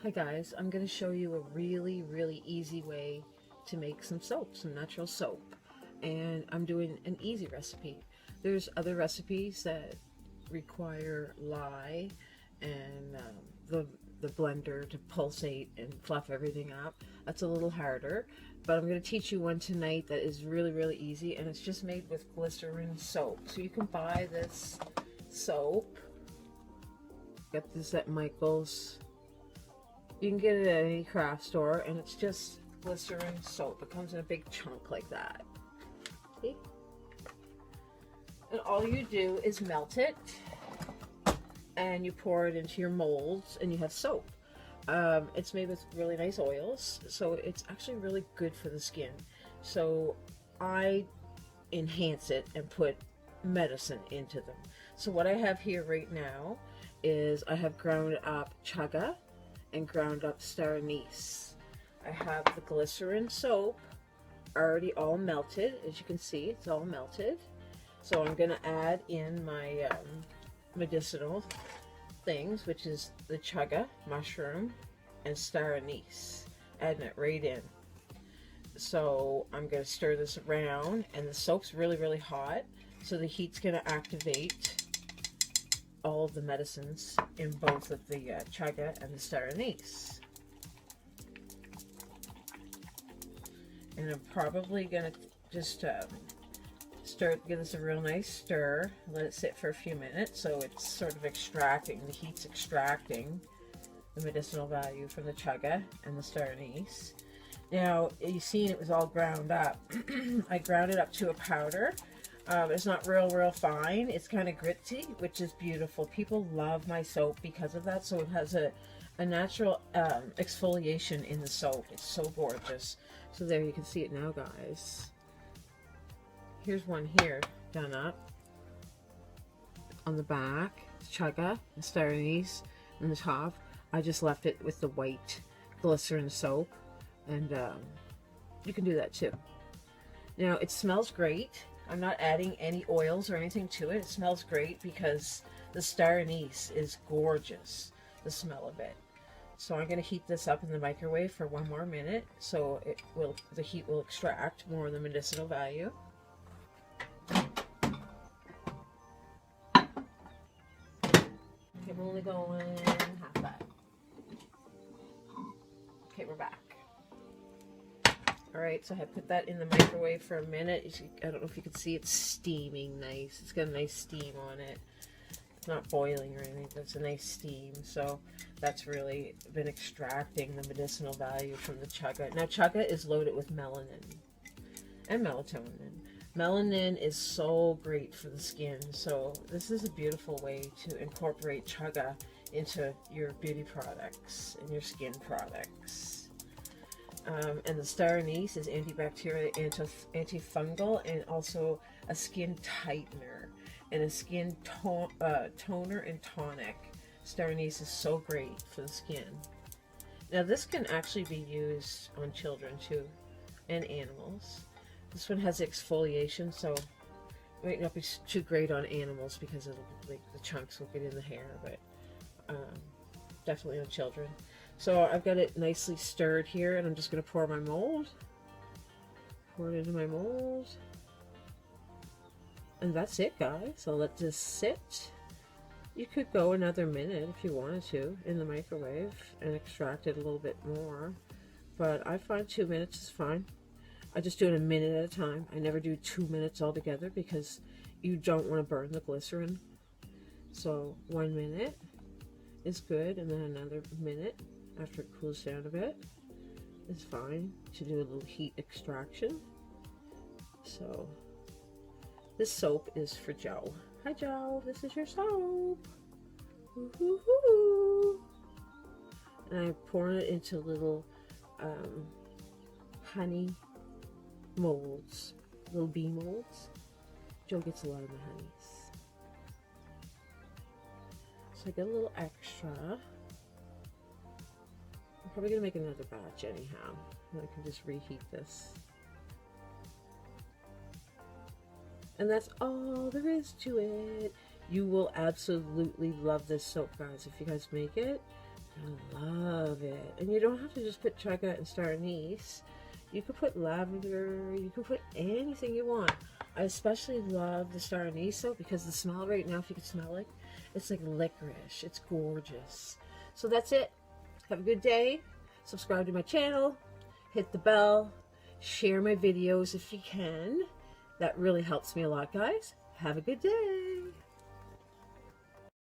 Hi guys, I'm going to show you a really easy way to make some soap, some natural soap. And I'm doing an easy recipe. There's other recipes that require lye and the blender to pulsate and fluff everything up. That's a little harder, but I'm going to teach you one tonight that is really easy, and it's just made with glycerin soap. So you can buy this soap. Got this at Michael's. You can get it at any craft store, and it's just glycerin soap. It comes in a big chunk like that. See? And all you do is melt it, and you pour it into your molds, and you have soap. It's made with really nice oils, so it's actually really good for the skin. So I enhance it and put medicine into them. So what I have here right now is I have ground up Chaga and ground up Star Anise. I have the glycerin soap already all melted. As you can see, it's all melted. So I'm going to add in my medicinal things, which is the Chaga mushroom and Star Anise. Adding it right in. So I'm going to stir this around, and the soap's really hot, so the heat's going to activate all of the medicines in both of the Chaga and the Star Anise. And I'm probably going to just give this a real nice stir, let it sit for a few minutes so it's sort of extracting, the heat's extracting the medicinal value from the Chaga and the Star Anise. Now, you've seen it was all ground up. I ground it up to a powder. It's not real fine. It's kind of gritty, which is beautiful. People love my soap because of that. So it has a natural exfoliation in the soap. It's so gorgeous. So there, you can see it now, guys. Here's one here done up. On the back, Chaga, the Star Anise, and the top, I just left it with the white glycerin soap. And you can do that too. Now, it smells great. I'm not adding any oils or anything to it. It smells great because the Star Anise is gorgeous, the smell of it. So I'm going to heat this up in the microwave for 1 more minute, so the heat will extract more of the medicinal value. Okay, I'm only going half that. Okay, we're back. Alright, so I put that in the microwave for a minute. I don't know if you can see, it's steaming nice. It's got a nice steam on it. It's not boiling or anything, but it's a nice steam. So that's really been extracting the medicinal value from the Chaga. Now, Chaga is loaded with melanin and melatonin. Melanin is so great for the skin. So this is a beautiful way to incorporate Chaga into your beauty products and your skin products. And the Star Anise is antibacterial, antifungal, and also a skin tightener and a skin toner and tonic. Star Anise is so great for the skin. Now, this can actually be used on children too, and animals. This one has exfoliation, so it might not be too great on animals because it'll, like, the chunks will get in the hair, but definitely on children. So I've got it nicely stirred here, and I'm just going to pour my mold. Pour it into my mold. And that's it, guys. I'll let this sit. You could go another minute if you wanted to in the microwave and extract it a little bit more. But I find 2 minutes is fine. I just do it a minute at a time. I never do 2 minutes altogether because you don't want to burn the glycerin. So 1 minute is good, and then another minute after it cools down a bit is fine to do a little heat extraction. So this soap is for Joe. Hi Joe, this is your soap. Woo-hoo-hoo. And I pour it into little honey molds, little bee molds. Joe gets a lot of the honeys. So I get a little extra. I'm probably going to make another batch anyhow, and I can just reheat this. And that's all there is to it. You will absolutely love this soap, guys. If you guys make it, you'll love it. And you don't have to just put chaga and star anise. You could put lavender, you can put anything you want. I especially love the Star Anise soap because the smell right now, if you can smell it, it's like licorice. It's gorgeous. So that's it. Have a good day. Subscribe to my channel. Hit the bell. Share my videos if you can. That really helps me a lot, guys. Have a good day.